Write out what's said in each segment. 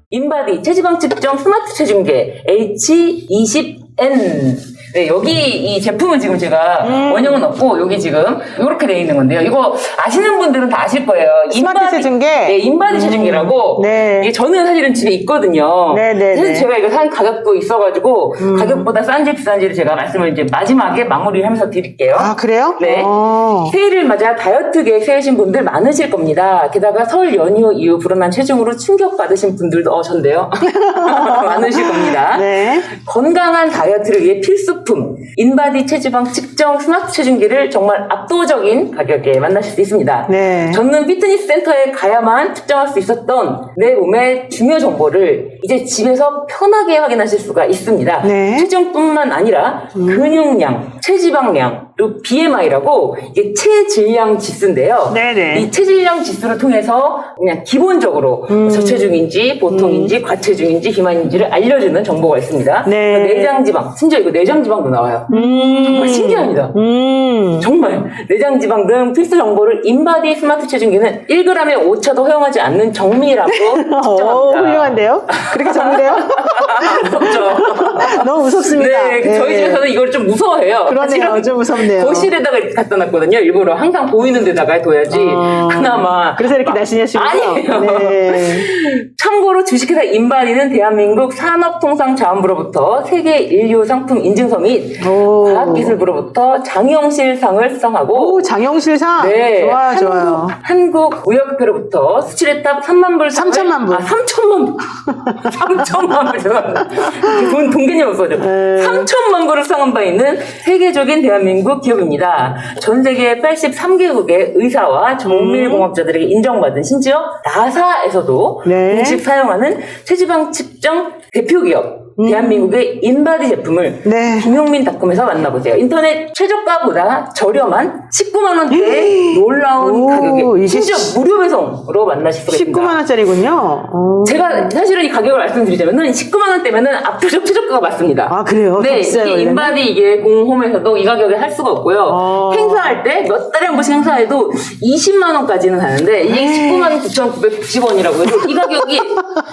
인바디 체지방 측정 스마트 체중계 H20N. 네, 여기 이 제품은 지금 제가 원형은 없고 여기 지금 이렇게 되어 있는 건데요. 이거 아시는 분들은 다 아실 거예요. 스마트 체중계? 네, 인바디 체중계라고. 네. 이게 저는 사실은 집에 있거든요. 네네네. 그래서 제가 이거 산 가격도 있어가지고 가격보다 싼지 비싼지를 제가 말씀을 이제 마지막에 마무리를 하면서 드릴게요. 아, 그래요? 네. 새해를 맞아 다이어트 계획 세우신 분들 많으실 겁니다. 게다가 설 연휴 이후 불어난 체중으로 충격받으신 분들도 전데요. 많으실 겁니다. 네. 건강한 다이어트를 위해 필수품 인바디 체지방 측정 스마트 체중계를 정말 압도적인 가격에 만나실 수 있습니다. 네. 저는 피트니스 센터에 가야만 측정할 수 있었던 내 몸의 중요 정보를 이제 집에서 편하게 확인하실 수가 있습니다. 네. 체중뿐만 아니라 근육량, 체지방량, 그리고 BMI라고 이게 체질량 지수인데요. 네네. 이 체질량 지수를 통해서 그냥 기본적으로 저체중인지 보통인지 과체중인지 비만인지를 알려주는 정보가 있습니다. 네. 내장지방, 심지어 이거 내장지방도 나와요. 정말 신기합니다. 정말 내장지방 등 필수 정보를 인바디 스마트 체중계는 1g의 오차도 허용하지 않는 정밀하고 측정합니다. 훌륭한데요? 그렇게 정밀해요? 무섭죠? 너무 무섭습니다. 네, 저희 집에서는 이걸 좀 무서워해요. 그러네요. 좀 무섭네요. 거실에다가 이렇게 갖다 놨거든요. 일부러 항상 보이는 데다가 둬야지. 그나마. 그래서 이렇게 날씬하시군요. 아니에요. 네. 참고로 주식회사 인바디는 대한민국 산업통상자원부로부터 세계 인류 상품 인증서 및 과학기술부로부터 장영실상을 수상하고 오, 장영실상? 네, 좋아요. 한국무역협회로부터 수출의탑 3만 불 3천만 불. 3천만 불. 3천만 불. 죄송합니다. 동개념 없어져. 3천만 불을 수상한 바 있는 세계적인 대한민국 기업입니다. 전 세계 83개국의 의사와 정밀공학자들에게 인정받은 심지어 나사에서도 네. 공식 사용하는 체지방 측정 대표 기업 대한민국의 인바디 제품을 네. 김용민닷컴에서 만나보세요. 인터넷 최저가보다 저렴한 19만 원대의 놀라운 오, 가격에 이게 심지어 무료 배송으로 만나실 수가 있습니다. 19만 원짜리군요. 제가 사실은 이 가격을 말씀드리자면은 19만 원대면은 압도적 최저가가 맞습니다. 아, 그래요? 네, 비싸요, 이게 원래는? 인바디 이게 공홈에서도 이 가격에 할 수가 없고요. 행사할 때 몇 달에 한 번씩 행사해도 20만 원까지는 하는데 이게 19만 9,990원이라고 해서 이 가격이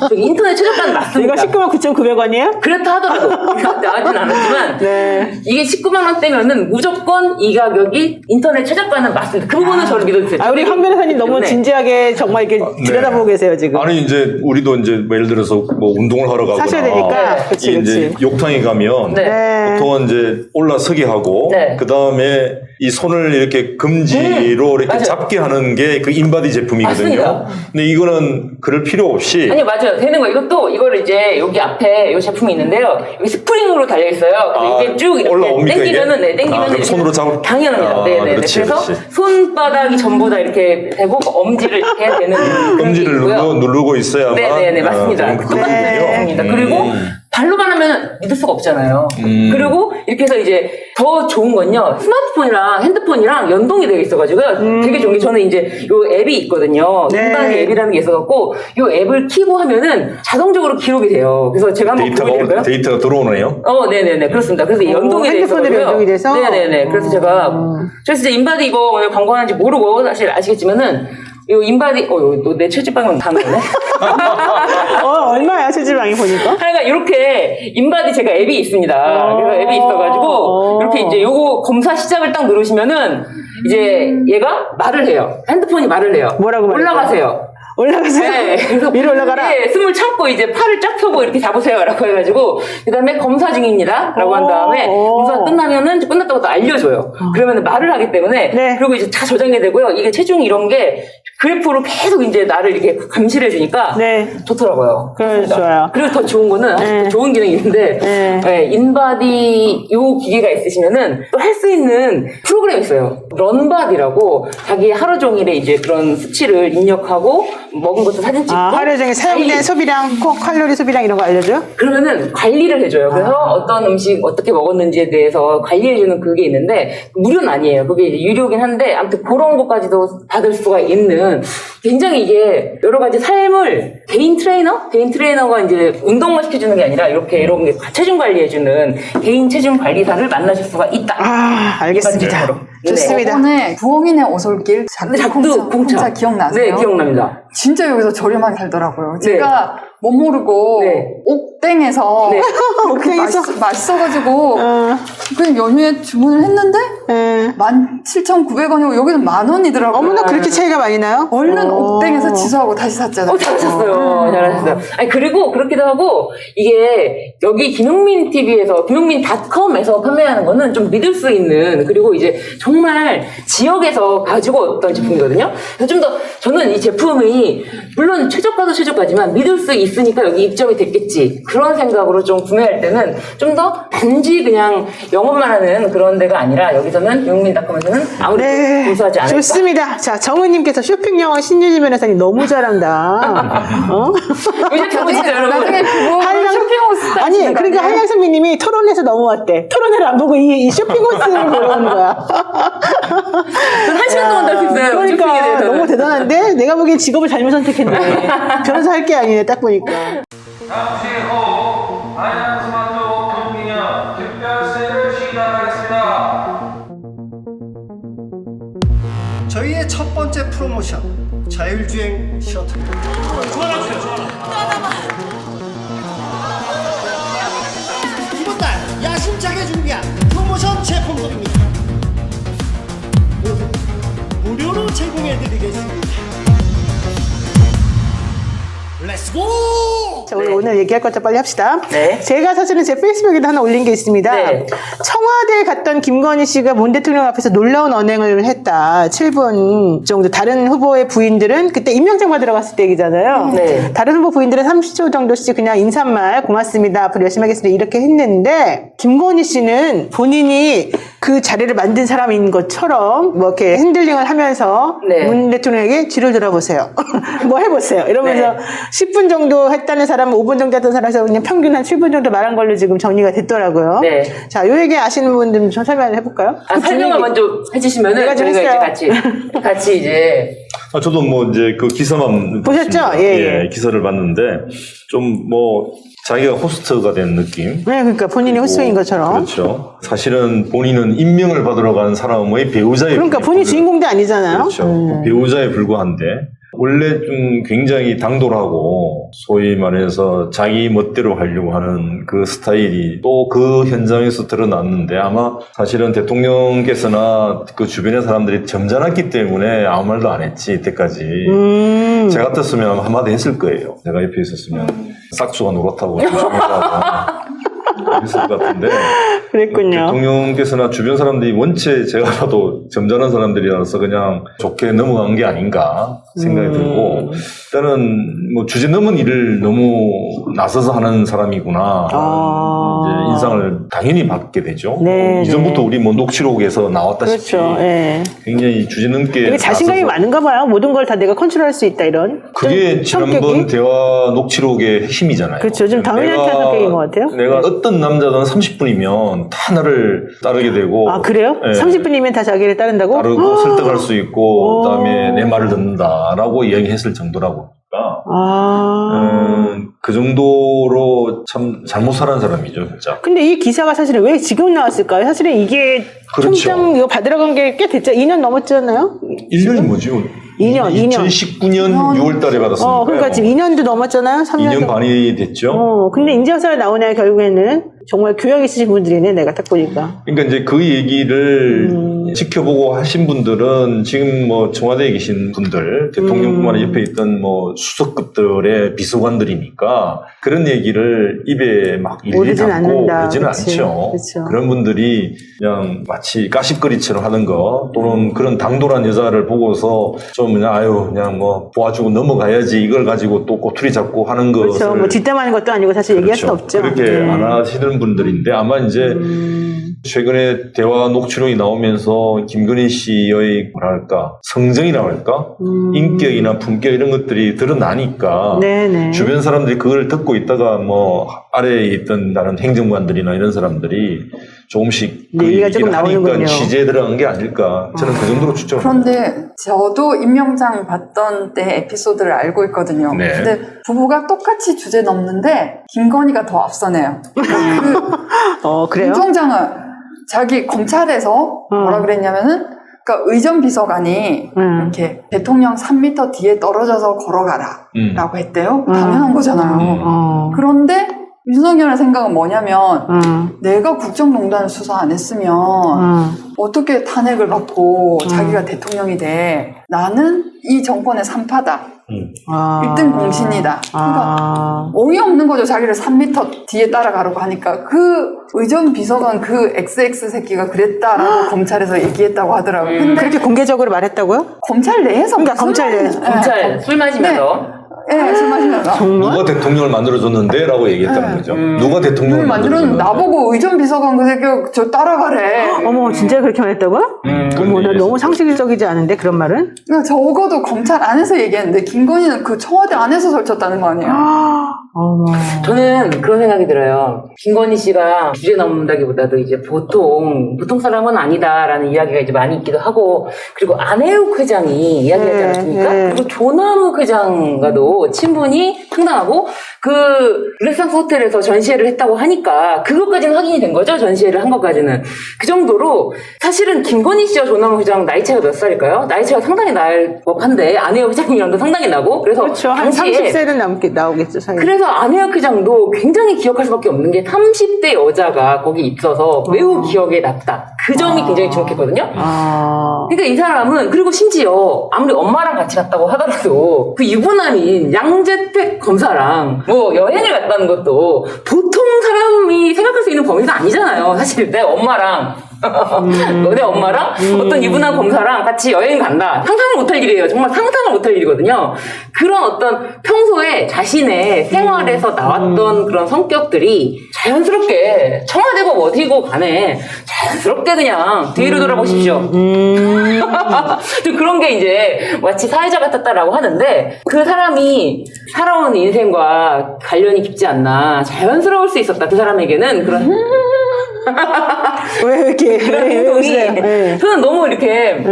저기 인터넷 최저가는 맞습니다. 이거 19만 9,900원이에요? 그렇다 하더라도 나가진 않았지만 네. 이게 19만 원대면은 무조건 이 가격이 인터넷 최저가는 맞습니다. 그 부분은 저를 믿어주세요. 아, 우리 황 변호사님 너무 네. 진지하게 정말 이렇게 들여다보고 계세요, 지금. 아니 이제 우리도 이제 예를 들어서 뭐 운동을 하러 가거나 사셔야 되니까. 네. 그치, 이제 그치. 욕탕에 가면 네. 보통은 이제 올라서게 하고 네. 그 다음에 이 손을 이렇게 금지로 이렇게 맞아요. 잡게 하는 게 그 인바디 제품이거든요. 맞습니다. 근데 이거는 그럴 필요 없이 아니 맞아요 되는 거 이것도 이거를 이제 여기 앞에 이 제품이 있는데요 여기 스프링으로 달려 있어요. 그래서 이게 쭉 이렇게 올라옵니까, 당기면은 이게? 네 당기면 그럼 손으로 잡을 당연합니다. 네네. 그렇지, 그래서 그렇지. 손바닥이 전부 다 이렇게 되고 엄지를 이렇게 해야 되는 그런 게 엄지를 있고요. 누르고 있어야만 네네네 맞습니다. 그런 똑같은 거군요. 제품입니다. 그리고 발로만 하면 믿을 수가 없잖아요. 그리고 이렇게 해서 이제 더 좋은 건요 스마트폰이랑 핸드폰이랑 연동이 되어 있어가지고요 되게 좋은 게 저는 이제 요 앱이 있거든요. 네. 인바디 앱이라는 게 있어갖고 요 앱을 키고 하면은 자동적으로 기록이 돼요. 그래서 제가 한번 보여드릴까요? 데이터가 들어오네요. 네네네 그렇습니다. 그래서 연동이 돼 핸드폰으로 있어가지고요. 연동이 돼서? 네네네. 그래서 제가 저 진짜 인바디 이거 오늘 광고하는지 모르고 사실 아시겠지만은 요 인바디 내 체지방은 다 나오네. 얼마야, 체지방이 보니까? 하여간 이렇게 인바디 제가 앱이 있습니다. 그래서 앱이 있어가지고 이렇게 이제 요거 검사 시작을 딱 누르시면은 이제 얘가 말을 해요. 핸드폰이 말을 해요. 뭐라고 말해요? 올라가세요. 올라가세요? 네. 그래서 위로 올라가라? 네, 숨을 참고 이제 팔을 쫙 펴고 이렇게 잡으세요. 라고 해가지고, 그 다음에 검사 중입니다. 라고 한 다음에, 검사 끝나면은 끝났다고 또 알려줘요. 그러면 말을 하기 때문에, 네. 그리고 이제 다 저장이 되고요. 이게 체중 이런 게 그래프로 계속 이제 나를 이렇게 감시를 해주니까, 네. 좋더라고요. 그래, 좋아요. 그리고 더 좋은 거는, 아직 더 좋은 기능이 있는데, 네. 인바디 요 기계가 있으시면은 또 할 수 있는 프로그램이 있어요. 런바디라고 자기 하루 종일의 이제 그런 수치를 입력하고 먹은 것도 사진 찍고 하루 종일 사용된 소비량, 칼로리 소비량 이런 거 알려줘요? 그러면은 관리를 해줘요. 그래서 어떤 음식 어떻게 먹었는지에 대해서 관리해주는 그게 있는데 무료는 아니에요. 그게 이제 유료긴 한데 아무튼 그런 것까지도 받을 수가 있는 굉장히 이게 여러 가지 삶을 개인 트레이너가 이제 운동만 시켜주는 게 아니라 이렇게 이런 게 체중 관리해주는 개인 체중 관리사를 만나실 수가 있다. 알겠습니다. 네. 좋습니다. 오늘 부엉이네 오솔길 작두 작두 공차 기억나세요? 네, 기억납니다. 진짜 여기서 저렴하게 살더라고요. 네. 제가 못 모르고 네. 옥땡에서 네. 옥땡에서? 맛있어가지고 그냥 연휴에 주문을 했는데 예. 17,900원이고 여기는 10,000원이더라고요. 어머나 그렇게 차이가 많이 나요? 얼른 오. 옥땡에서 지수하고 다시 샀잖아요. 잘하셨어요. 잘하셨어요. 아니, 그리고 그렇기도 하고, 이게, 여기 김용민 TV에서, 김용민닷컴에서 판매하는 거는 좀 믿을 수 있는, 그리고 이제 정말 지역에서 가지고 왔던 제품이거든요. 그래서 좀 더, 저는 이 제품이, 물론 최저가도 최저가지만 믿을 수 있으니까 여기 입점이 됐겠지. 그런 생각으로 좀 구매할 때는 좀 더 단지 그냥 영업만 하는 그런 데가 아니라, 여기서는 김용민닷컴에서는 아무래도 네, 고수하지 않을까. 좋습니다. 자, 정은님께서 쇼핑 영화 신유진 변호사님 너무 잘한다. 어? 요즘 진짜 여러분. 나중에 그거 쇼핑하고 스타일 아니, 지나가네. 그러니까 한양 선배님이 토론에서 넘어왔대. 토론회를 안 보고 이 쇼핑 코스를 보러 오는 거야. 한 시간 동안 할 수 있어요. 쇼핑에 그러니까 대해서는. 너무 대단한데 내가 보기엔 직업을 잘못 선택했네. 변호사 할 게 아니네, 딱 보니까. 잠시 후 한양스마트 금기념 특별세를 시작하겠습니다. 저희의 첫 번째 프로모션 자율주행 셔틀입니다. 이번 달 야심차게 준비한 프로모션 제품들입니다. 모두 무료로 제공해드리겠습니다. 렛츠고! 자, 오늘 얘기할 것도 빨리 합시다. 네. 제가 사실은 제 페이스북에도 하나 올린 게 있습니다. 네. 청와대에 갔던 김건희 씨가 문 대통령 앞에서 놀라운 언행을 했다. 7분 정도. 다른 후보의 부인들은 그때 임명장 받으러 갔을 때 얘기잖아요. 네. 다른 후보 부인들은 30초 정도씩 그냥 인사말 고맙습니다. 앞으로 열심히 하겠습니다. 이렇게 했는데 김건희 씨는 본인이 그 자리를 만든 사람인 것처럼 뭐 이렇게 핸들링을 하면서 네. 문 대통령에게 뒤를 돌아보세요. 뭐 해보세요. 이러면서 네. 10분 정도 했다는 사람은 5분 정도 했던 사람에서 그냥 평균 한 7분 정도 말한 걸로 지금 정리가 됐더라고요. 네. 자, 요 얘기 아시는 분들 좀 설명을 해볼까요? 아, 설명을 먼저 해주시면은 내가 좀 저희가 했어요. 이제 같이 이제 저도 뭐 이제 그 기사만 보셨죠? 봤습니다. 예, 예. 기사를 봤는데 좀 뭐 자기가 호스트가 된 느낌. 네, 그러니까 본인이 호스인 것처럼. 그렇죠. 사실은 본인은 임명을 받으러 간 사람의 배우자에 그러니까 본인이 주인공도 아니잖아요. 그렇죠. 배우자에 불과한데 원래 좀 굉장히 당돌하고 소위 말해서 자기 멋대로 하려고 하는 그 스타일이 또 그 현장에서 드러났는데 아마 사실은 대통령께서나 그 주변의 사람들이 점잖았기 때문에 아무 말도 안 했지 이때까지. 제가 같았으면 아마 한마디 했을 거예요. 내가 옆에 있었으면 싹수가 노랗다고 조심해라고 했을 것 같은데 그랬군요. 대통령께서나 주변 사람들이 원체 제가 봐도 점잖은 사람들이라서 그냥 좋게 넘어간 게 아닌가 생각이 들고 일단은 뭐 주제 넘은 일을 너무 나서서 하는 사람이구나 이제 인상을 당연히 받게 되죠. 네, 이전부터 네. 우리 뭐 녹취록에서 나왔다시피 그렇죠. 예. 굉장히 주제 넘게 되게 자신감이 나서서 많은가 봐요. 모든 걸 다 내가 컨트롤할 수 있다 이런. 그게 좀 지난번 성격이? 대화 녹취록의 핵심이잖아요. 그렇죠. 좀 당연한 성격인 것 같아요. 내가 어떤 남자든 30분이면 다 나를 따르게 되고 아, 그래요? 예. 30분이면 다 자기를 따른다고? 따르고 설득할 수 있고 오. 그다음에 내 말을 듣는다라고 이야기했을 정도라고 아. 그 정도로 참 잘못 살은 사람이죠 진짜. 근데 이 기사가 사실은 왜 지금 나왔을까요? 사실은 이게 그렇죠. 총장 이거 받으러 간 게 꽤 됐죠. 2년 넘었잖아요? 1년이 뭐죠? 2년. 2019년 6월 달에 받았으니까. 그러니까 지금 2년도 넘었잖아요. 3년. 2년 반이 됐죠. 근데 인재사에 나오냐 결국에는 정말 교양 있으신 분들이네. 내가 딱 보니까. 그러니까 이제 그 얘기를 지켜보고 하신 분들은 지금 뭐 청와대에 계신 분들, 대통령뿐만 아니라 옆에 있던 뭐 수석급들의 비서관들이니까 그런 얘기를 입에 막 일일이 오르진 담고 않는다. 그러지는 그치. 않죠. 그쵸. 그런 분들이 그냥 마치 까십거리처럼 하는 거 또는 그런 당돌한 여자를 보고서 좀 그냥 아유 그냥 뭐 도와주고 넘어가야지 이걸 가지고 또 꼬투리 잡고 하는 것을 그렇죠. 뭐 뒷담하는 것도 아니고 사실 얘기할 수 없죠. 그렇게 네. 안 하시는 분들인데 아마 이제 최근에 대화 녹취록이 나오면서 김건희 씨의 뭐랄까 성정이라고 할까 인격이나 품격 이런 것들이 드러나니까 네네. 주변 사람들이 그걸 듣고 있다가 뭐 아래에 있던 다른 행정관들이나 이런 사람들이 조금씩 그 얘기가 얘기를 조금 하니까 나오는군요. 취재에 들어간 게 아닐까 저는 그 정도로 추정을 합니다. 그런데 저도 임명장 받던 때 에피소드를 알고 있거든요. 네. 근데 부부가 똑같이 주제 넘는데 김건희가 더 앞서네요. 그 그래요? 임종장은 자기 검찰에서 뭐라 그랬냐면은 그러니까 의전 비서관이 이렇게 대통령 3m 뒤에 떨어져서 걸어가라 라고 했대요. 당연한 거잖아요. 그런데 윤석열의 생각은 뭐냐면 내가 국정농단을 수사 안 했으면 어떻게 탄핵을 받고 자기가 대통령이 돼. 나는 이 정권의 산파다. 1등 공신이다. 그러니까 어이없는 거죠. 자기를 3m 뒤에 따라가라고 하니까 그 의전 비서관 그 XX 새끼가 그랬다라고 검찰에서 얘기했다고 하더라고요. 근데 그렇게 공개적으로 말했다고요? 검찰 내에서 그러니까 검찰 내에서. 검찰 술 마시면서. 네, 술 마시면서. 누가 대통령을 만들어줬는데? 라고 얘기했다는 거죠. 누가 대통령을 만들어줬는데? 나보고 의전 비서관 그 새끼가 저 따라가래. 어머, 진짜 그렇게 말했다고요? 어머, 나 너무 상식적이지 않은데, 그런 말은? 그러니까 적어도 검찰 안에서 얘기했는데 김건희는 그 청와대 안에서 설쳤다는 거 아니에요? 어머. 저는 그런 생각이 들어요. 김건희 씨가 주제 넘는다기보다도 이제 보통 사람은 아니다라는 이야기가 이제 많이 있기도 하고, 그리고 안혜욱 회장이 이야기하지 않았습니까? 그리고 조남욱 회장과도 친분이 상당하고, 그 르네상스 호텔에서 전시회를 했다고 하니까 그것까지는 확인이 된 거죠. 전시회를 한 것까지는. 그 정도로 사실은 김건희 씨와 조남욱 회장 나이 차이가 몇 살일까요? 나이 차이가 상당히 날 법한데 안혜욱 회장이랑도 상당히 나고, 그래서 그렇죠. 한 당시에 30세는 나오겠죠, 사이. 그래서 안혜혁 회장도 굉장히 기억할 수밖에 없는 게 30대 여자가 거기 있어서 매우 기억에 났다. 그 점이 굉장히 주목했거든요. 그러니까 이 사람은, 그리고 심지어 아무리 엄마랑 같이 갔다고 하더라도 그 유부남인 양재택 검사랑 뭐 여행을 갔다는 것도 보통 사람이 생각할 수 있는 범위가 아니잖아요. 사실 내 엄마랑 너네 엄마랑 어떤 유부남 검사랑 같이 여행 간다. 상상을 못할 일이에요. 정말 상상을 못할 일이거든요. 그런 어떤 평소에 자신의 생활에서 나왔던 그런 성격들이 자연스럽게 청와대고 어디고 간에 자연스럽게 그냥 뒤로 돌아보십시오. 좀 그런 게 이제 마치 사회자 같았다라고 하는데, 그 사람이 살아온 인생과 관련이 깊지 않나, 자연스러울 수 있었다. 그 사람에게는 그런 왜 이렇게. 그런 왜 행동이 웃으세요? 네. 저는 너무 이렇게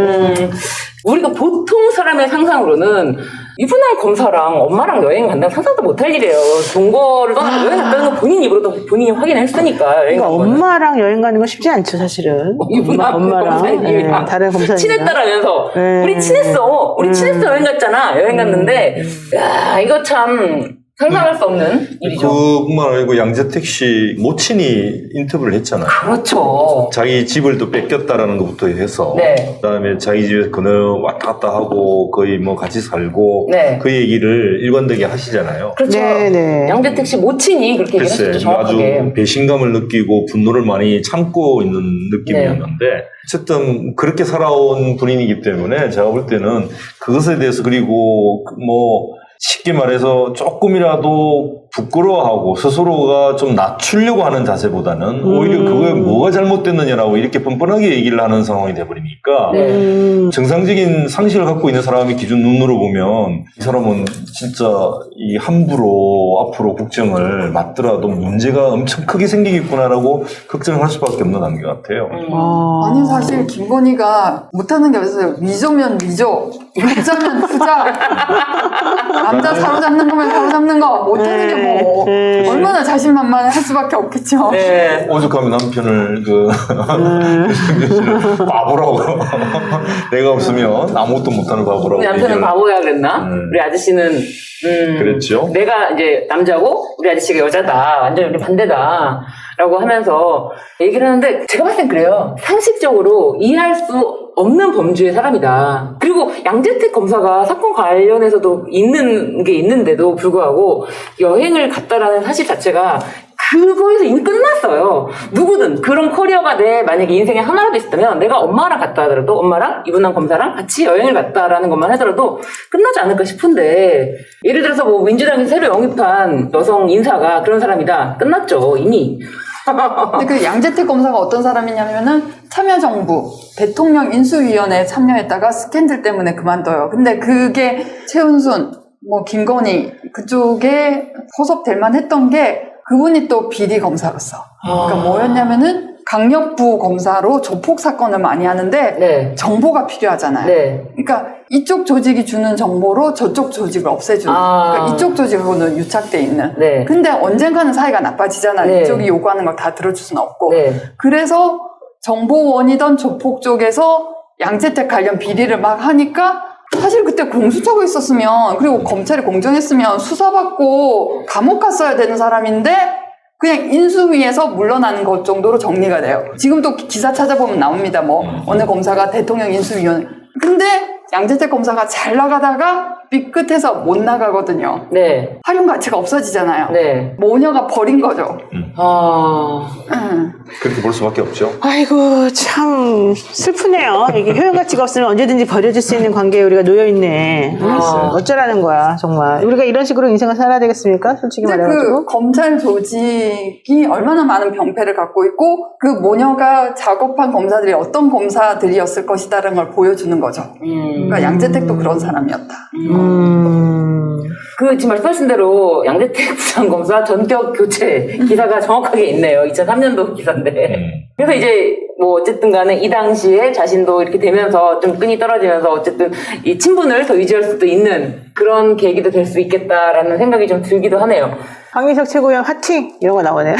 우리가 보통 사람의 상상으로는 유부남 검사랑 엄마랑 여행 간다는 상상도 못할 일이에요. 동거를 떠나서 여행 갔다는 건 본인 입으로도 본인이 확인했으니까. 여행 그러니까 간 거는. 엄마랑 여행 가는 건 쉽지 않죠, 사실은. 유부남 엄마랑. 검사님이랑 예, 다른 검사님. 친했다라면서 우리 친했어 여행 갔잖아. 여행 갔는데 야, 이거 참 상상할 수 없는 일이죠. 그뿐만 아니고 양재택 씨 모친이 인터뷰를 했잖아요. 그렇죠. 자기 집을 또 뺏겼다라는 것부터 해서, 네. 그다음에 자기 집에서 그늘 왔다 갔다 하고 거의 뭐 같이 살고, 네. 그 얘기를 일관되게 하시잖아요. 그렇죠. 네. 양재택 씨 모친이 그렇게 글쎄, 얘기했었죠. 정확하게. 아주 배신감을 느끼고 분노를 많이 참고 있는 느낌이었는데, 어쨌든 그렇게 살아온 분이기 때문에 제가 볼 때는 그것에 대해서, 그리고 뭐 쉽게 말해서 조금이라도 부끄러워하고 스스로가 좀 낮추려고 하는 자세보다는 오히려 그거에 뭐가 잘못됐느냐라고 이렇게 뻔뻔하게 얘기를 하는 상황이 돼버리니까, 정상적인 상식을 갖고 있는 사람의 기준 눈으로 보면 이 사람은 진짜 이 함부로 앞으로 국정을 맡더라도 문제가 엄청 크게 생기겠구나라고 걱정을 할 수밖에 없는 안것 같아요. 아니 사실 김건희가 못하는 게 없어요. 위조면 위조, 후자면 후자. 남자 사로잡는 거면 사로잡는 거, 못하는 게 뭐 얼마나 자신만만할 수밖에 없겠죠. 네. 오죽하면 남편을 바보라고 내가 없으면 아무것도 못하는 바보라고 우리 남편은 얘기를 바보야 그랬나? 우리 아저씨는 그랬죠. 내가 이제 남자고 우리 아저씨가 여자다. 완전 우리 반대다. 라고 하면서 얘기를 하는데, 제가 봤을 땐 그래요. 상식적으로 이해할 수 없는 범주의 사람이다. 그리고 양재택 검사가 사건 관련해서도 있는 게 있는데도 불구하고 여행을 갔다라는 사실 자체가 그거에서 이미 끝났어요. 누구든 그런 커리어가 내 만약에 인생에 하나라도 있었다면, 내가 엄마랑 갔다 하더라도, 엄마랑 유부남 검사랑 같이 여행을 갔다라는 것만 하더라도 끝나지 않을까 싶은데, 예를 들어서 뭐 민주당에서 새로 영입한 여성 인사가 그런 사람이다. 끝났죠, 이미. 근데 그 양재택 검사가 어떤 사람이냐면은 참여정부 대통령 인수위원회에 참여했다가 스캔들 때문에 그만둬요. 근데 그게 최은순, 뭐 김건희 그쪽에 포섭될 만했던 게, 그분이 또 비리 검사로서. 그러니까 뭐였냐면은 강력부 검사로 조폭 사건을 많이 하는데 네. 정보가 필요하잖아요. 네. 그러니까 이쪽 조직이 주는 정보로 저쪽 조직을 없애주는. 그러니까 이쪽 조직하고는 유착돼 있는. 네. 근데 언젠가는 사이가 나빠지잖아요. 네. 이쪽이 요구하는 걸 다 들어줄 수는 없고. 네. 그래서 정보원이던 조폭 쪽에서 양재택 관련 비리를 막 하니까 사실 그때 공수처가 있었으면 그리고 검찰이 공정했으면 수사받고 감옥 갔어야 되는 사람인데 그냥 인수위에서 물러나는 것 정도로 정리가 돼요. 지금도 기사 찾아보면 나옵니다. 뭐 어느 검사가 대통령 인수위원. 근데 양재택 검사가 잘 나가다가 삐끗해서 못 나가거든요. 네. 활용 가치가 없어지잖아요. 네. 모녀가 버린 거죠. 그렇게 볼 수밖에 없죠. 아이고 참 슬프네요. 이게 효용 가치가 없으면 언제든지 버려질 수 있는 관계에 우리가 놓여 있네. 어쩌라는 거야 정말. 우리가 이런 식으로 인생을 살아야 되겠습니까? 솔직히 근데 말해가지고. 그 검찰 조직이 얼마나 많은 병폐를 갖고 있고 그 모녀가 작업한 검사들이 어떤 검사들이었을 것이다라는 걸 보여주는 거죠. 그러니까 양재택도 그런 사람이었다. 그 지금 말씀하신 대로 양재택 부장검사 전격 교체 기사가 정확하게 있네요. 2003년도 기사인데. 그래서 이제 뭐 어쨌든 간에 이 당시에 자신도 이렇게 되면서 좀 끈이 떨어지면서 어쨌든 이 친분을 더 유지할 수도 있는 그런 계기도 될 수 있겠다라는 생각이 좀 들기도 하네요. 황민석 최고위원 하팅 이런 거 나오네요.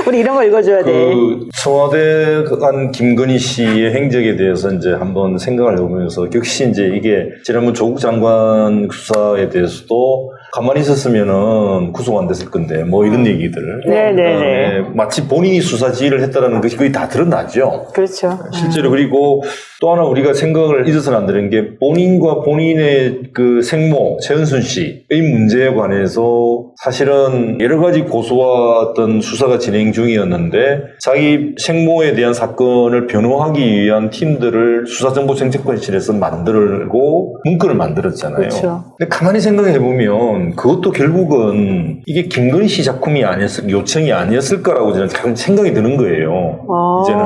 우리 이런 거 읽어줘야 돼. 그 청와대 간 김건희 씨의 행적에 대해서 이제 한번 생각을 해보면서 역시 이제 이게 지난번 조국 장관 수사에 대해서도 가만히 있었으면은 구속 안 됐을 건데 뭐 이런 얘기들. 네네네. 마치 본인이 수사 지휘를 했다라는 것이 거의 다 드러나죠. 그렇죠. 실제로. 그리고 또 하나 우리가 생각을 잊어서는 안 되는 게 본인과 본인의 그 생모 최은순 씨의 문제에 관해서 사실은 여러 가지 고소와 어떤 수사가 진행 중이었는데 자기 생모에 대한 사건을 변호하기 위한 팀들을 수사정보정책관실에서 만들고 문건을 만들었잖아요. 그렇죠. 근데 가만히 생각해 보면 그것도 결국은 이게 김건희 씨 작품이 아니었을, 요청이 아니었을까라고 저는 생각이 드는 거예요. 이제는.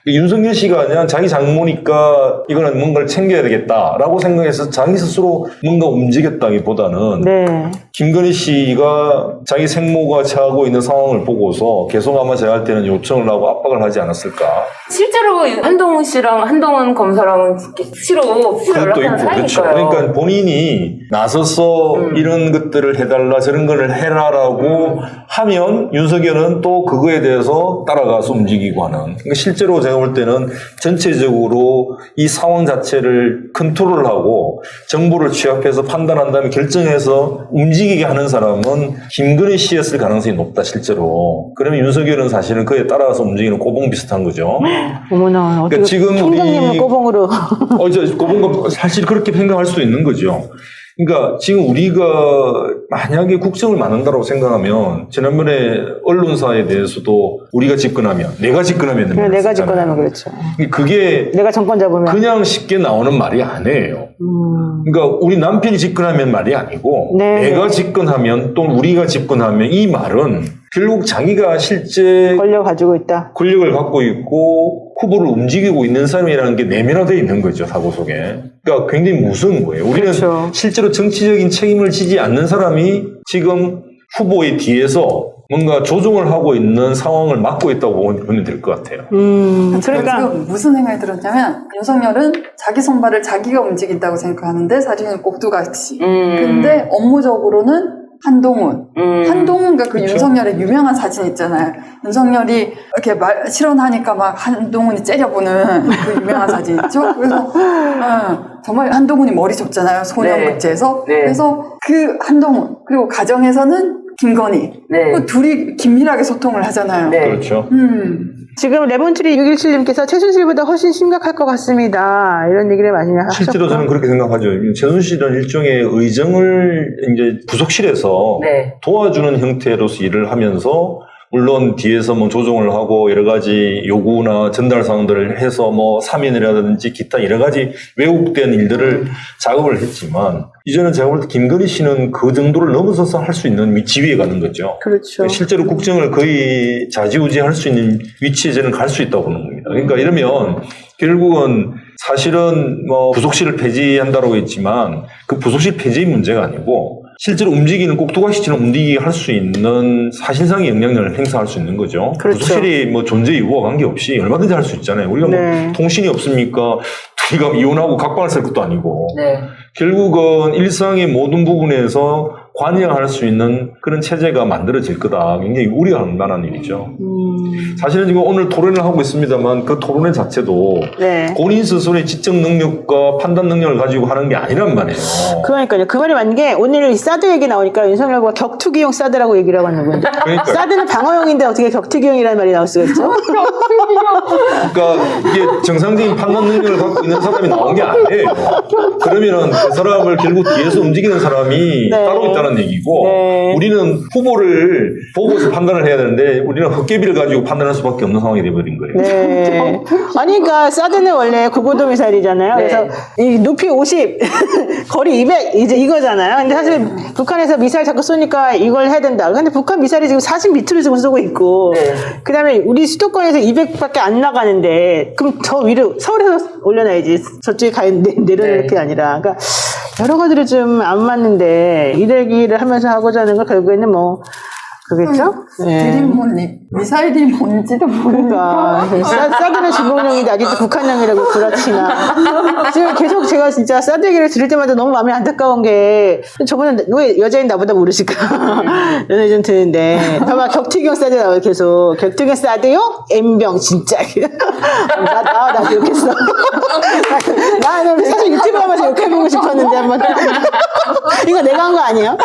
윤석열 씨가 그냥 자기 장모니까 이거는 뭔가를 챙겨야 되겠다라고 생각해서 자기 스스로 뭔가 움직였다기보다는 네. 김건희 씨가 자기 생모가 처하고 있는 상황을 보고서 계속 아마 제가 할 때는 요청을 하고 압박을 하지 않았을까. 실제로 한동훈 씨랑 한동훈 검사랑은 수시로 그것도 연락하는 있고, 그렇죠. 사이니까요. 그러니까 본인이 나서서 이런 것들을 해달라 저런 걸 해라라고 하면 윤석열은 또 그거에 대해서 따라가서 움직이고 하는. 그러니까 실제로 제가 볼 때는 전체적으로 이 상황 자체를 컨트롤하고 정보를 취합해서 판단한 다음에 결정해서 움직이게 하는 사람은 김건희 씨였을 가능성이 높다 실제로. 그러면 윤석열은 사실은 그에 따라서 움직이는 꼬봉 비슷한 거죠. 어머나 어떻게 그러니까 지금 총장님을 우리 꼬봉으로. 이제 꼬봉가 사실 그렇게 생각할 수도 있는 거죠. 그러니까 지금 우리가 만약에 국정을 맡는다고 생각하면 지난번에 언론사에 대해서도 우리가 집권하면 내가 집권하면 그래, 내가 집권하면 그렇죠. 그게 내가 정권 잡으면 그냥 쉽게 나오는 말이 아니에요. 그러니까 우리 남편이 집권하면 말이 아니고 네. 내가 집권하면 또 우리가 집권하면 이 말은 결국 자기가 실제 권력 가지고 있다. 권력을 갖고 있고 후보를 움직이고 있는 사람이라는 게 내면화되어 있는 거죠, 사고 속에. 그러니까 굉장히 무서운 거예요. 우리는 그렇죠. 실제로 정치적인 책임을 지지 않는 사람이 지금 후보의 뒤에서 뭔가 조종을 하고 있는 상황을 막고 있다고 보면 될 것 같아요. 그러니까 지금 무슨 생각이 들었냐면 윤석열은 자기 손발을 자기가 움직인다고 생각하는데 사실은 꼭두같이. 근데 업무적으로는 한동훈. 한동훈과 그 그쵸. 윤석열의 유명한 사진 있잖아요. 윤석열이 이렇게 실언하니까 막 한동훈이 째려보는 그 유명한 사진 있죠? 그래서, 정말 한동훈이 머리 줬잖아요. 소년급제에서. 네. 그래서 그 한동훈, 그리고 가정에서는 김건희. 네. 그 둘이 긴밀하게 소통을 하잖아요. 네. 그렇죠. 지금 레몬트리 617님께서 최순실보다 훨씬 심각할 것 같습니다. 이런 얘기를 많이 하셨고. 실제로 저는 그렇게 생각하죠. 최순실은 일종의 의정을 이제 부속실에서 네. 도와주는 형태로서 일을 하면서 물론 뒤에서 뭐 조정을 하고 여러 가지 요구나 전달 사항들을 해서 뭐 사면이라든지 기타 여러 가지 왜곡된 일들을 작업을 했지만 이제는 제가 볼 때 김건희 씨는 그 정도를 넘어서서 할 수 있는 지위에 가는 거죠. 그렇죠. 실제로 국정을 거의 좌지우지할 수 있는 위치에 저는 갈 수 있다고 보는 겁니다. 그러니까 이러면 결국은 사실은 뭐 부속실을 폐지한다고 했지만 그 부속실 폐지의 문제가 아니고 실제로 움직이는 꼭두가시처럼 움직이게 할 수 있는 사실상의 영향력을 행사할 수 있는 거죠. 그렇죠. 부속실이 뭐 존재 이유와 관계없이 얼마든지 할 수 있잖아요. 우리가 네. 뭐 통신이 없습니까? 우리가 이혼하고 각방을 쓸 것도 아니고 네. 결국은 일상의 모든 부분에서 관여할 수 있는 그런 체제가 만들어질 거다. 굉장히 우려할 만한 일이죠. 사실은 지금 오늘 토론을 하고 있습니다만 그 토론회 자체도 네. 본인 스스로의 지적 능력과 판단 능력을 가지고 하는 게 아니란 말이에요. 그러니까요. 그 말이 맞는 게 오늘 이 사드 얘기 나오니까 윤석열 후보가 격투기용 사드라고 얘기를 하고 있는 건데. 그러니까요. 사드는 방어용인데 어떻게 격투기용이라는 말이 나올 수가 있죠? 그러니까 이게 정상적인 판단 능력을 갖고 있는 사람이 나온 게 아니에요. 그러면은 그 사람을 결국 뒤에서 움직이는 사람이 네. 따로 있다는 얘기고 네. 우리는 후보를 보고서 판단을 해야 되는데 우리는 헛개비를 가지고 판단할 수밖에 없는 상황이 돼버린 거예요. 네. 아니, 그러니까 사드는 원래 고고도 미사일이잖아요. 네. 그래서 이 높이 50, 거리 200 이제 이거잖아요. 근데 사실 북한에서 미사일 자꾸 쏘니까 이걸 해야 된다. 근데 북한 미사일이 지금 40m를 지금 쏘고 있고, 네. 그다음에 우리 수도권에서 200밖에 안 나가는데, 그럼 저 위로 서울에서 올려놔야지. 저쪽에 내려놓을 게 아니라. 그러니까 여러 가지로 좀 안 맞는데 이 얘기를 하면서 하고자 하는 건 결국에는 뭐 그겠죠? 드림몬님 미사일이 뭔지도 모르니까 그러니까 사드는 중국용인데 아직도 북한용이라고 그렇지나 지금 계속 제가 진짜 사드 얘기를 들을 때마다 너무 마음이 안타까운 게 저분은 왜 여자인 나보다 모르실까 이런 생각이 좀 드는데 봐봐 격투기용 사드 나와요 계속 격투기용 사드용 M병 진짜 나도 욕했어 나는 사실 유튜브 하면서 욕해보고 싶었는데 한번 이거 내가 한 거 아니에요?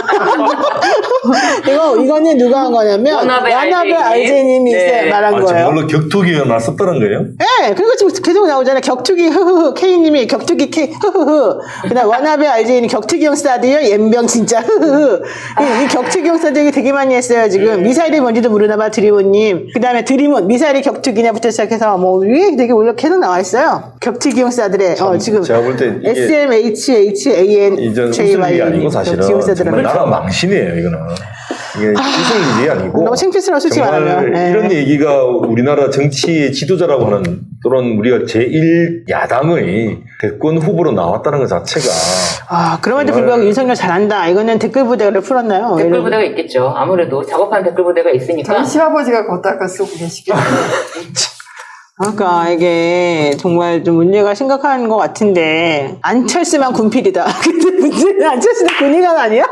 이거는 누가 한 거냐면 워너베 RJ님이 네. 말한 거예요. 정말로 격투기가 나섰다는 거예요? 네, 그리고 지금 계속 나오잖아요. 격투기 흐흐흐 K님이 격투기 K 흐흐흐. 그다음 워너베 RJ님 격투기용 사드요 옌병 진짜 흐흐흐. 이 격투기용 사드 얘기 되게 많이 했어요. 지금 미사일이 뭔지도 모르나 봐 드리몬님. 그다음에 드리몬 미사일이 격투기냐부터 시작해서 뭐 위에 되게 올려 계속 나와 있어요. 격투기용 사드래. 지금 제가 볼 때 이게 SMHHAN 이전 웃을 일이 아니고 사실은 정말 나라 망신이에요 이거는. 이게 웃을 일이 아니고 너무 창피스러워 솔직히 정말 말하면. 네. 이런 얘기가 우리나라 정치의 지도자라고 하는 또는 우리가 제1야당의 대권 후보로 나왔다는 것 자체가 그럼에도 불구하고 윤석열 잘한다. 이거는 댓글 부대를 풀었나요? 댓글 부대가 있겠죠. 아무래도 작업하는 댓글 부대가 있으니까. 저희 시아버지가 걷다가 쓰고 계시겠네요. 그러니까 이게 정말 좀 문제가 심각한 것 같은데 안철수만 군필이다. 근데 문제는 안철수는 군의관 아니야?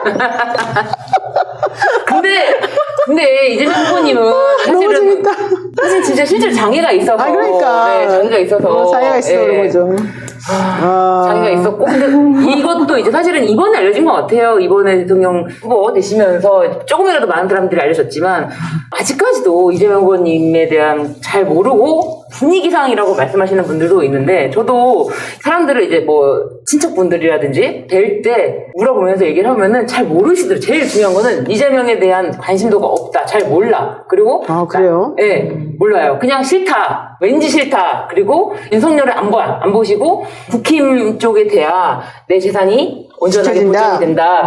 근데 이재명 후보님은 너무 재밌다. 사실 진짜 실제로 장애가 있어서. 그러니까. 네, 장애가 있어서. 장애가 있어 그런 거죠. 장애가 있었고 근데 이것도 이제 사실은 이번에 알려진 것 같아요. 이번에 대통령 후보 되시면서 조금이라도 많은 사람들이 알려졌지만 아직까지도 이재명 후보님에 대한 잘 모르고 분위기상이라고 말씀하시는 분들도 있는데 저도 사람들을 이제 뭐 친척분들이라든지 뵐 때 물어보면서 얘기를 하면은 잘 모르시더라고요. 제일 중요한 거는 이재명에 대한 관심도가 없다. 잘 몰라. 그리고 그래요? 네, 몰라요. 그냥 싫다. 왠지 싫다. 그리고 윤석열을 안 보시고 국힘 쪽에 돼야 내 재산이 온전하게 보장이 된다.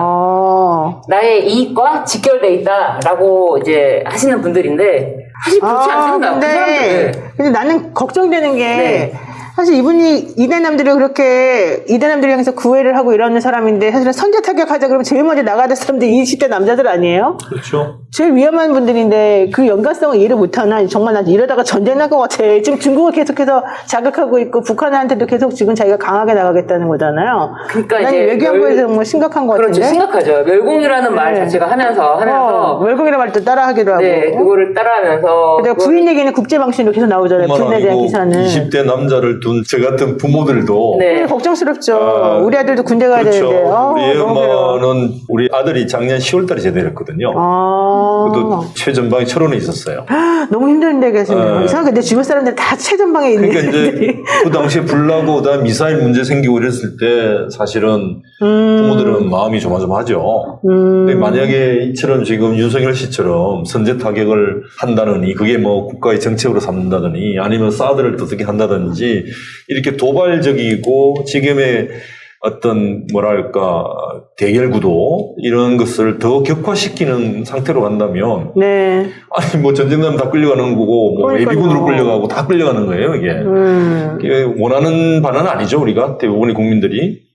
나의 이익과 직결돼 있다라고 이제 하시는 분들인데 사실 그렇지 않습니다. 그 사람들. 근데 나는 걱정되는 게 네. 사실 이분이 이대남들이 그렇게 이대남들을 향해서 구애를 하고 이러는 사람인데 사실은 선제 타격하자 그러면 제일 먼저 나가야 될 사람들이 20대 남자들 아니에요? 그렇죠. 제일 위험한 분들인데 그 연관성을 이해를 못하나 정말 난 이러다가 전쟁 날 것 같아. 지금 중국을 계속해서 자극하고 있고 북한한테도 계속 지금 자기가 강하게 나가겠다는 거잖아요. 그러니까 난 이제 외교안보에서 정말 심각한 것 그렇죠. 같은데. 심각하죠. 멸공이라는 말 자체가 하면서 멸공이라는 말도 따라하기도 하고. 네, 그거를 따라하면서 내가 부인 얘기는 국제방신으로 계속 나오잖아요. 부인에 대한 기사는. 20대 남자를 둔 저 같은 부모들도 네. 걱정스럽죠. 우리 아들도 군대 가야 그렇죠. 되는데. 우리 엄마는 우리 아들이 작년 10월달에 제대를 했거든요. 그것도 최전방에 철원에 있었어요. 너무 힘든데 계시네요. 이상하게 내 주변 사람들 다 최전방에 있는 그러니까 이제 그 당시에 불나고 그다음 미사일 문제 생기고 이랬을 때 사실은 부모들은 마음이 조마조마하죠. 근데 만약에 이처럼 지금 윤석열 씨처럼 선제 타격을 한다느니 그게 뭐 국가의 정책으로 삼는다더니 아니면 사드를 어떻게 한다든지 이렇게 도발적이고 지금의 어떤 뭐랄까 대결 구도 이런 것을 더 격화시키는 상태로 간다면 네. 아니 뭐 전쟁 나면 다 끌려가는 거고 뭐 그러니까요. 예비군으로 끌려가고 다 끌려가는 거예요 이게. 이게 원하는 바는 아니죠 우리가 대부분의 국민들이.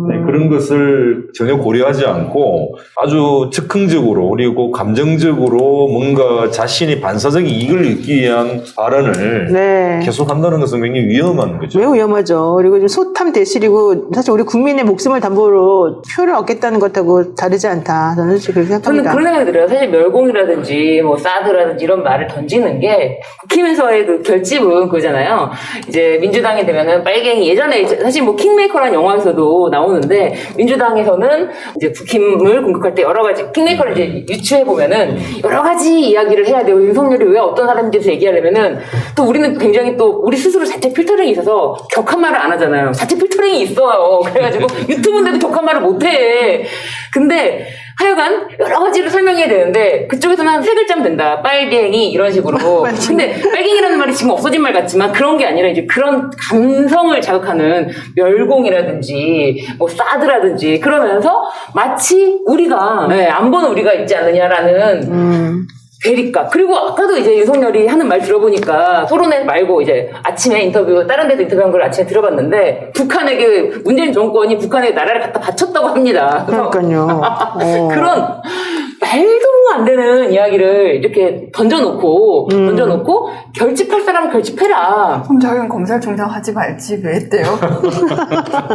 네, 그런 것을 전혀 고려하지 않고 아주 즉흥적으로 그리고 감정적으로 뭔가 자신이 반사적인 이익을 얻기 위한 발언을 네. 계속한다는 것은 굉장히 위험한 거죠. 매우 위험하죠. 그리고 좀 소탐 대실이고 사실 우리 국민의 목숨을 담보로 표를 얻겠다는 것하고 다르지 않다. 저는 솔직히 그렇게 저는 생각합니다. 그런 생각이 들어요. 사실 멸공이라든지 뭐 사드라든지 이런 말을 던지는 게 국힘에서의 그 결집은 그거잖아요. 이제 민주당이 되면은 빨갱이 예전에 사실 뭐 킹메이커라는 영화에서도 나오는데 민주당에서는 이제 국힘을 공격할 때 여러 가지 킹메이커를 이제 유추해 보면은 여러 가지 이야기를 해야 돼요. 윤석열이 왜 어떤 사람인지 대해서 얘기하려면은 또 우리는 굉장히 또 우리 스스로 자체 필터링이 있어서 격한 말을 안 하잖아요. 자체 필터링이 있어요. 그래가지고 유튜브인데도 격한 말을 못 해. 근데 하여간 여러 가지를 설명해야 되는데 그쪽에서는 한 3글자면 된다. 빨갱이 이런 식으로. 근데 빨갱이라는 말이 지금 없어진 말 같지만 그런 게 아니라 이제 그런 감성을 자극하는 멸공이라든지 뭐 사드라든지 그러면서 마치 우리가 안 보는 우리가 있지 않느냐라는 대립각. 그리고 아까도 이제 윤석열이 하는 말 들어보니까 토론회 말고 이제 아침에 인터뷰, 다른 데도 인터뷰한 걸 아침에 들어봤는데 북한에게 문재인 정권이 북한에 나라를 갖다 바쳤다고 합니다. 그러니까요. 그런 말도 안 되는 이야기를 이렇게 던져놓고 결집할 사람은 결집해라. 그럼 자기는 검찰총장 하지 말지 왜 했대요?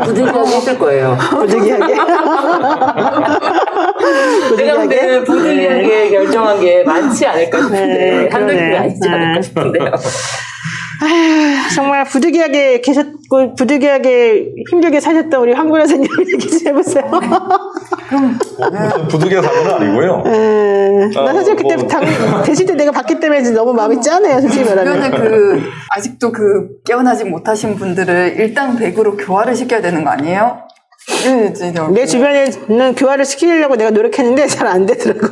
부득이하게 했을 거예요. 부득이하게. 제가 볼 때는 부득이하게 결정한 게 많지 않을까 싶은데 네, 한두 그러네. 개 아니지 않을까 싶은데요. 아휴, 정말 부득이하게 계셨고 부득이하게 힘들게 사셨던 우리 황 변호사님 얘기 좀 해보세요. 부득이한 사건은 아니고요. 나 사실 그때 되실 때 내가 봤기 때문에 너무 마음이 짠해요, 솔직히 말하면. 주변에 아직도 깨어나지 못하신 분들을 일당백으로 교화를 시켜야 되는 거 아니에요? 내 주변에는 교화를 시키려고 내가 노력했는데 잘 안 되더라고.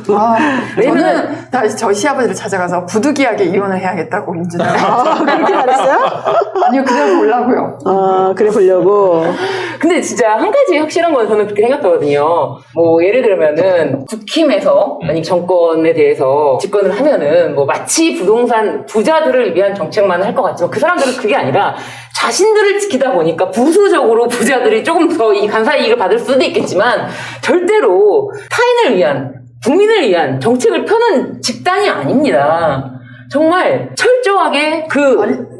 저는 다시 저 시아버지를 찾아가서 부득이하게 이혼을 해야겠다고 민주당. 그렇게 말했어요? 아니요, 그냥 보려고요. 그래 보려고. 근데 진짜 한 가지 확실한 건 저는 그렇게 생각하거든요. 뭐 예를 들면은 국힘에서 만약 정권에 대해서 집권을 하면은 뭐 마치 부동산 부자들을 위한 정책만 할 것 같지만 그 사람들은 그게 아니라 자신들을 지키다 보니까 부수적으로 부자들이 조금 더 이 간사 이익을 받을 수도 있겠지만 절대로 타인을 위한 국민을 위한 정책을 펴는 집단이 아닙니다. 정말 철저하게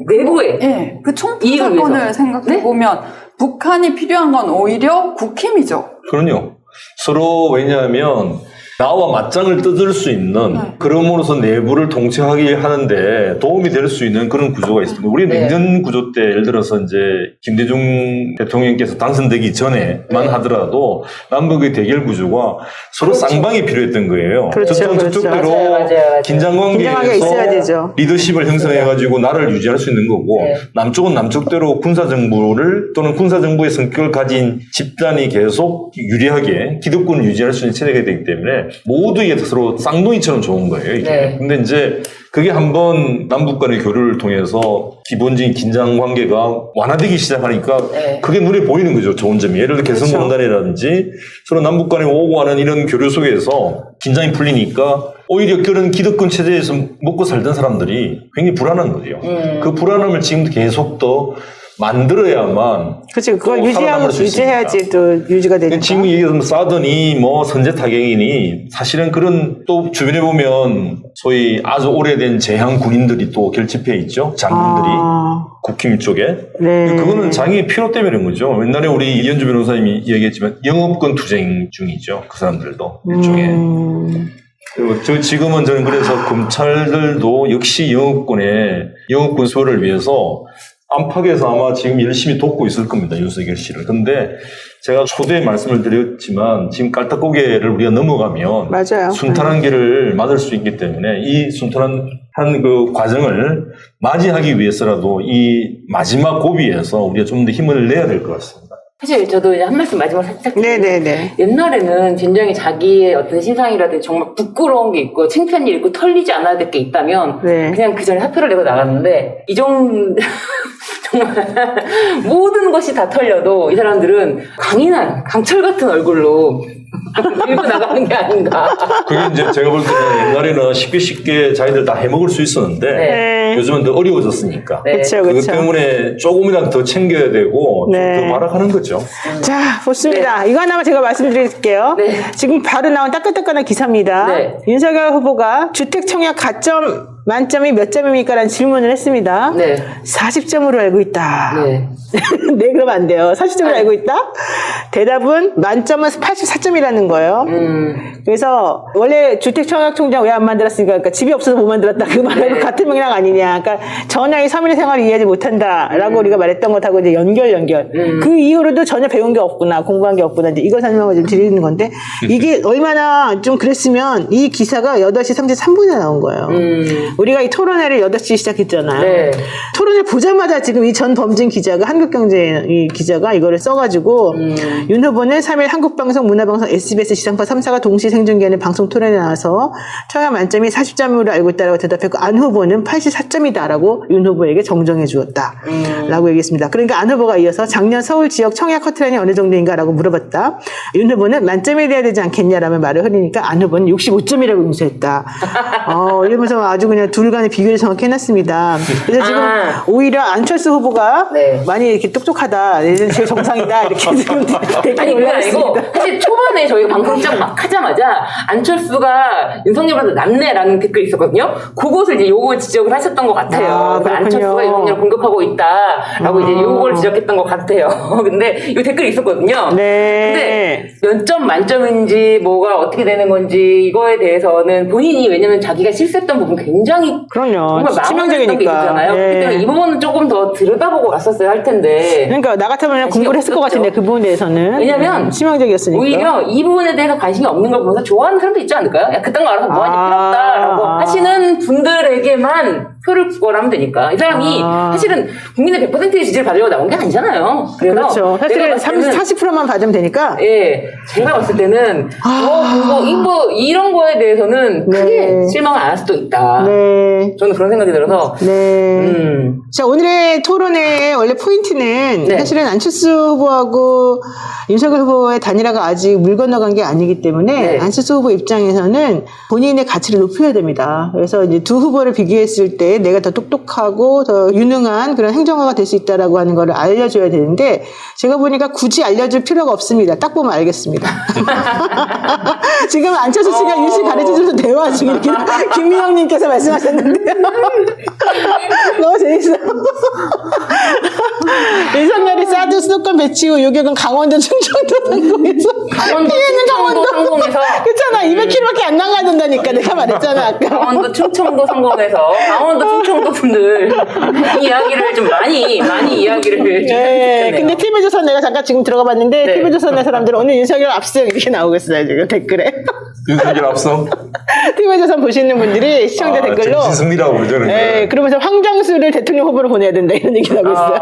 내부에 네, 그 총파 이익을 사건을 위해서. 생각해보면 북한이 필요한 건 오히려 국힘이죠. 그럼요. 서로 왜냐하면 나와 맞짱을 뜯을 수 있는 그럼으로써 내부를 통치하게 하는데 도움이 될 수 있는 그런 구조가 있습니다. 우리 냉전 구조 때 예를 들어서 이제 김대중 대통령께서 당선되기 전에만 하더라도 남북의 대결 구조가 서로 쌍방이 필요했던 거예요. 그렇죠, 저쪽대로 맞아요. 긴장관계가 있어야 되죠. 긴장관계에서 리더십을 형성해가지고 나라를 유지할 수 있는 거고 남쪽은 남쪽대로 군사정부를 또는 군사정부의 성격을 가진 집단이 계속 유리하게 기득권을 유지할 수 있는 체제가 되기 때문에 모두 이게 서로 쌍둥이처럼 좋은 거예요, 이게. 근데 이제 그게 한번 남북 간의 교류를 통해서 기본적인 긴장 관계가 완화되기 시작하니까 그게 눈에 보이는 거죠, 좋은 점이. 예를 들어 개성공단이라든지 서로 남북 간에 오고 가는 이런 교류 속에서 긴장이 풀리니까 오히려 그런 기득권 체제에서 먹고 살던 사람들이 굉장히 불안한 거죠. 그 불안함을 지금도 계속 더 만들어야만. 그치, 그걸 또 살아남을 수 유지해야지 또 유지가 되니까. 지금 얘기하면 사드니 뭐 선제 타격이니 사실은 그런 또 주변에 보면 소위 아주 오래된 제향 군인들이 또 결집해 있죠. 장군들이. 국힘 쪽에. 네. 그거는 자기 필요 때문에 그런 거죠. 옛날에 우리 이현주 변호사님이 얘기했지만 영업권 투쟁 중이죠. 그 사람들도 일종의. 그리고 지금은 저는 그래서 검찰들도 역시 영업권 수호를 위해서 안팎에서 아마 지금 열심히 돕고 있을 겁니다. 윤석열 씨를. 근데 제가 초대에 말씀을 드렸지만 지금 깔딱고개를 우리가 넘어가면 맞아요. 순탄한 길을 맞을 수 있기 때문에 이 순탄한 그 과정을 맞이하기 위해서라도 이 마지막 고비에서 우리가 좀 더 힘을 내야 될 것 같습니다. 사실 저도 이제 한 말씀 마지막으로 살짝 네네네. 옛날에는 굉장히 자기의 어떤 신상이라든지 정말 부끄러운 게 있고 창피한 일 있고 털리지 않아야 될 게 있다면 그냥 그 전에 사표를 내고 나갔는데 정말 모든 모든 것이 다 털려도 이 사람들은 강인한 강철 같은 얼굴로 밀고 나가는 게 아닌가. 그게 이제 제가 볼 때는 옛날에는 쉽게 자기들 다 해먹을 수 있었는데 네. 요즘은 더 어려워졌으니까. 네. 그렇죠, 그것 그렇죠. 때문에 조금이라도 더 챙겨야 되고 네. 좀 더 발악하는 거죠. 자, 좋습니다. 이거 하나만 제가 말씀드릴게요. 네. 지금 바로 나온 따끈따끈한 기사입니다. 네. 윤석열 후보가 주택 청약 가점 만점이 몇 점입니까? 라는 질문을 했습니다. 네. 40점으로 알고 있다. 네. 네, 그러면 안 돼요. 40점으로 알고 있다? 대답은 만점은 84점이라는 거예요. 그래서 원래 주택 청약 총장 왜 안 만들었습니까? 그러니까 집이 없어서 못 만들었다. 그 말하고 네. 같은 맥락 아니냐. 그러니까 전화의 서민의 생활을 이해하지 못한다라고 우리가 말했던 것하고 이제 연결. 그 이후로도 전혀 배운 게 없구나, 공부한 게 없구나. 이제 이걸 설명을 좀 드리는 건데 이게 얼마나 좀 그랬으면 이 기사가 8시 33분에 나온 거예요. 우리가 이 토론회를 8시 시작했잖아요. 네. 토론을 보자마자 지금 이 전 범진 기자가 한국경제 이 기자가 이거를 써가지고 윤 후보는 3일 한국방송, 문화방송, SBS 지상파 3사가 동시 생중계하는 방송 토론에 나와서 청약 만점이 40점으로 알고 있다라고 대답했고 안 후보는 84점이다라고 윤 후보에게 정정해 주었다라고 얘기했습니다. 그러니까 안 후보가 이어서 작년 서울 지역 청약 커트라인이 어느 정도인가라고 물어봤다. 윤 후보는 만점이 돼야 되지 않겠냐라며 말을 흐리니까 안 후보는 65점이라고 응수했다. 이러면서 아주 그냥 둘 간의 비교를 정확히 해놨습니다. 그래서 지금 오히려 안철수 후보가 네. 많이 이렇게 똑똑하다, 얘는 제일 정상이다 이렇게 지금 댓글이 아니, 그게 아니고, 올라왔습니다. 사실 초반에 저희가 방송 시작 막 하자마자, 안철수가 윤석열보다 낫네라는 댓글이 있었거든요? 그것을 이제 요걸 지적을 하셨던 것 같아요. 아, 그러니까 그렇군요. 안철수가 윤석열을 공격하고 있다라고 이제 요걸 지적했던 것 같아요. 근데 이 댓글이 있었거든요. 네. 근데 몇 점 만점인지, 뭐가 어떻게 되는 건지, 이거에 대해서는 본인이, 왜냐면 자기가 실수했던 부분 굉장히 그럼요. 정말 마음에 했던 게 치명적이니까. 있잖아요. 예. 그렇기 때문에 이 부분은 조금 더 들여다보고 갔었어야 할 텐데. 그러니까 나 같으면 공부를 했을 것 없었죠. 같은데 그 부분에 대해서는 왜냐면 치명적이었으니까. 오히려 이 부분에 대해서 관심이 없는 걸 보면서 좋아하는 사람도 있지 않을까요? 야, 그딴 거 알아서 뭐하니 필요 없다라고 하시는 분들에게만 표를 구걸하면 되니까. 이 사람이 사실은 국민의 100%의 지지를 받으려고 나온 게 아니잖아요. 그래서 그렇죠. 사실은 내가 봤을 때는 40%만 받으면 되니까. 예, 제가 봤을 때는 이런 거에 대해서는 크게 네. 실망을 안 할 수도 있다. 네. 저는 그런 생각이 들어서 네. 자, 오늘의 토론의 원래 포인트는 네. 사실은 안철수 후보하고 윤석열 후보의 단일화가 아직 물 건너간 게 아니기 때문에 네. 안철수 후보 입장에서는 본인의 가치를 높여야 됩니다. 그래서 이제 두 후보를 비교했을 때 내가 더 똑똑하고 더 유능한 그런 행정가가 될 수 있다라고 하는 거를 알려줘야 되는데 제가 보니까 굳이 알려줄 필요가 없습니다. 딱 보면 알겠습니다. 지금 안철수 씨가 윤 씨 가르쳐줘서 대화 중에 이렇게 김민영님께서 말씀하셨는데 너무 재밌어. 윤석열이 사드 수도권 배치 후 요격은 강원도 충청도 상공에서 강원도 피해는 충청도 상공에서 그렇잖아. 200km밖에 안 나가는다니까 내가 말했잖아 아까. 강원도 충청도 상공에서 강원도 충청도 분들 이 이야기를 좀 많이 이야기를 네, 했네요. 근데 TV조선 내가 잠깐 지금 들어가 봤는데 네. TV조선의 사람들은 오늘 윤석열 압승 이렇게 나오고 있어요 지금 댓글에. 윤석열 앞서 TV조선 보시는 분들이 시청자 댓글로 정신 승리라고 그러죠. 네, 그러면서 황정수를 대통령 후보로 보내야 된다 이런 얘기를 하고 있어요.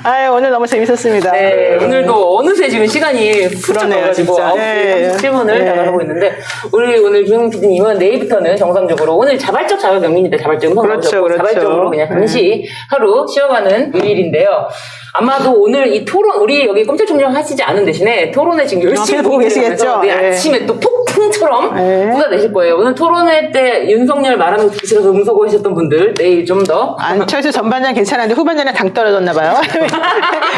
아유, 오늘 너무 재밌었습니다. 네, 오늘도 어느새 지금 시간이 훌쩍 그러네요, 가가지고 진짜. 9시 네. 37분을 네. 나가고 있는데 우리 오늘 김용 PD님은 내일부터는 정상적으로 오늘 자발적 자가격리인데 자발적 음성 그렇죠, 나오셨고 그렇죠. 자발적으로 그냥 잠시 하루 쉬어가는 요일인데요. 아마도 오늘 이 토론 우리 여기 꼼짝총장 하시지 않은 대신에 토론회 지금 열심히 앞에서 보고 계시겠죠? 네, 네. 아침에 또 폭풍처럼 네. 쏟아내실 거예요. 오늘 토론회 때 윤석열 말하는 거 들으셔서 음소거하셨던 분들 내일 좀 더 안철수 전반전 괜찮았는데 후반전에 당 떨어졌나 봐요.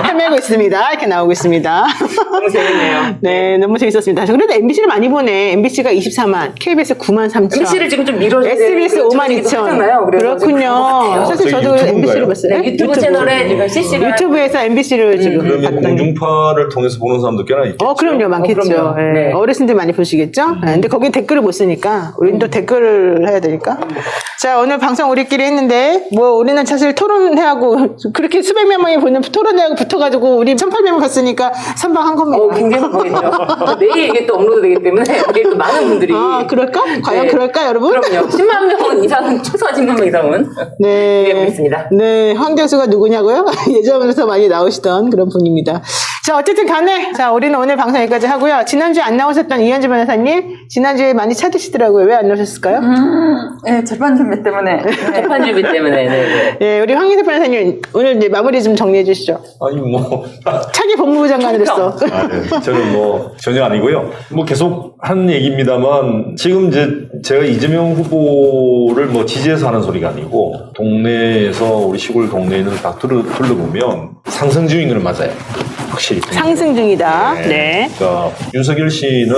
헤매고 있습니다. 이렇게 나오고 있습니다. 너무 재밌네요. 네, 너무 재밌었습니다. 그래도 MBC를 많이 보네. MBC가 24만, KBS 9만 3천. MBC를 지금 좀 밀어주세요. SBS 5만 2천. 그렇군요. 사실 저도 저기 MBC를 유튜브인가요? 봤어요. 네, 유튜브 채널에 지금 실시간 유튜브에서 MBC를 지금 그러면 봤던. 공중파를 통해서 보는 사람도 꽤나 있겠죠. 그럼요, 많겠죠. 그럼요. 예. 네. 어르신들 많이 보시겠죠? 예, 근데 거기 댓글을 못 쓰니까, 우린 또 댓글을 해야 되니까. 자, 오늘 방송 우리끼리 했는데, 우리는 사실 토론회하고, 그렇게 수백 명이 보는 토론회하고 붙어가지고, 우리 1,800명 갔으니까 선방한 겁니다. 굉장히 많겠죠. 내일 이게 또 업로드 되기 때문에 내일 또 많은 분들이 그럴까? 과연 네. 그럴까, 여러분? 그럼요. 10만 명 이상은 최소한 10만 명 이상은 네. 기대하고 있습니다. 네, 황정수가 누구냐고요? 예전부터 많이 나오시던 그런 분입니다. 자, 어쨌든 간에, 자, 우리는 오늘 방송 여기까지 하고요. 지난주에 안 나오셨던 이현주 변호사님, 지난주에 많이 찾으시더라고요. 왜 안 나오셨을까요? 네, 재판 준비 때문에. 네. 재판 준비 때문에. 네. 예, 우리 황희세 변호사님, 오늘 이제 마무리 좀 정리해 주시죠. 아니 뭐 차기 법무부 장관으로서. 아, 네. 저는 뭐 전혀 아니고요. 뭐 계속 한 얘기입니다만 지금 이제 제가 이재명 후보를 뭐 지지해서 하는 소리가 아니고 동네에서 우리 시골 동네에는 딱 둘러보면 상승 중인 건 맞아요. 확실히. 상승 중이다. 네. 그러니까 윤석열 씨는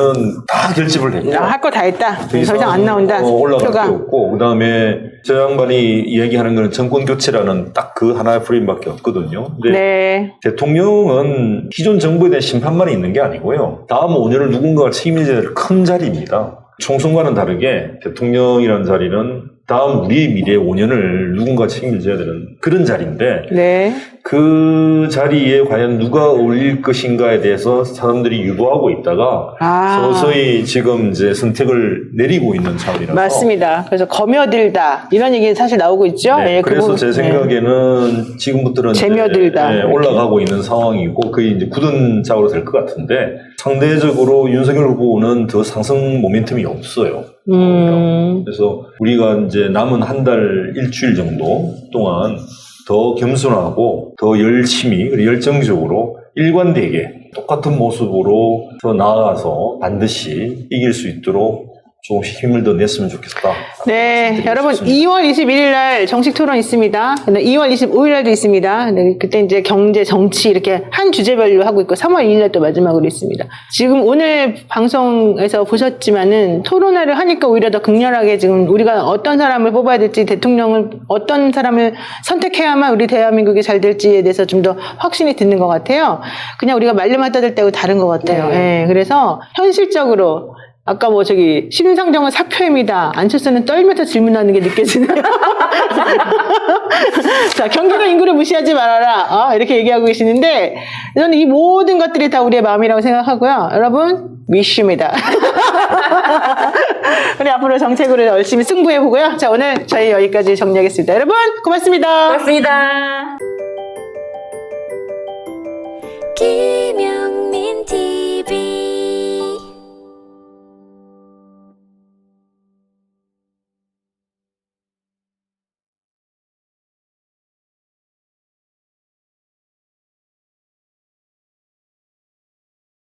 다 결집을 했고 할 거 다 했다. 더 더 이상 안 나온다. 올라갈 표가. 게 없고 그다음에 저 양반이 이야기하는 거는 정권 교체라는 딱 그 하나의 프레임밖에 없거든요. 근데 네. 대통령은 기존 정부에 대한 심판만 있는 게 아니고요. 다음 5년을 누군가가 책임져야 될 큰 자리입니다. 총선과는 다르게 대통령이라는 자리는 다음 우리의 미래 5년을 누군가 책임져야 되는 그런 자리인데 네. 그 자리에 과연 누가 어울릴 것인가에 대해서 사람들이 유보하고 있다가 서서히 지금 이제 선택을 내리고 있는 차원이라서 맞습니다. 그래서 거며들다 이런 얘기 사실 나오고 있죠. 네, 예, 그래서 제 생각에는 지금부터는 재며들다. 이제, 올라가고 있는 상황이고 그게 이제 굳은 작으로 될 것 같은데 상대적으로 윤석열 후보는 더 상승 모멘텀이 없어요. 그래서 우리가 이제 남은 한 달 일주일 정도 동안 더 겸손하고 더 열심히 그리고 열정적으로 일관되게 똑같은 모습으로 더 나아가서 반드시 이길 수 있도록 조금씩 힘을 더 냈으면 좋겠다. 네, 여러분 2월 21일 날 정식 토론 있습니다. 2월 25일 날도 있습니다. 네, 그때 이제 경제, 정치 이렇게 한 주제별로 하고 있고 3월 2일 날 또 마지막으로 있습니다. 지금 오늘 방송에서 보셨지만은 토론회를 하니까 오히려 더 극렬하게 지금 우리가 어떤 사람을 뽑아야 될지 대통령을 어떤 사람을 선택해야만 우리 대한민국이 잘 될지에 대해서 좀 더 확신이 드는 것 같아요. 그냥 우리가 말로만 떠들 때하고 다른 것 같아요. 네, 그래서 현실적으로 아까 뭐 저기 심상정은 사표입니다. 안철수는 떨면서 질문하는 게 느껴지네요. 자, 경기도 인구를 무시하지 말아라. 이렇게 얘기하고 계시는데 저는 이 모든 것들이 다 우리의 마음이라고 생각하고요. 여러분 미쉬입니다. 우리 앞으로 정책으로 열심히 승부해보고요. 자, 오늘 저희 여기까지 정리하겠습니다. 여러분 고맙습니다. 고맙습니다. 김현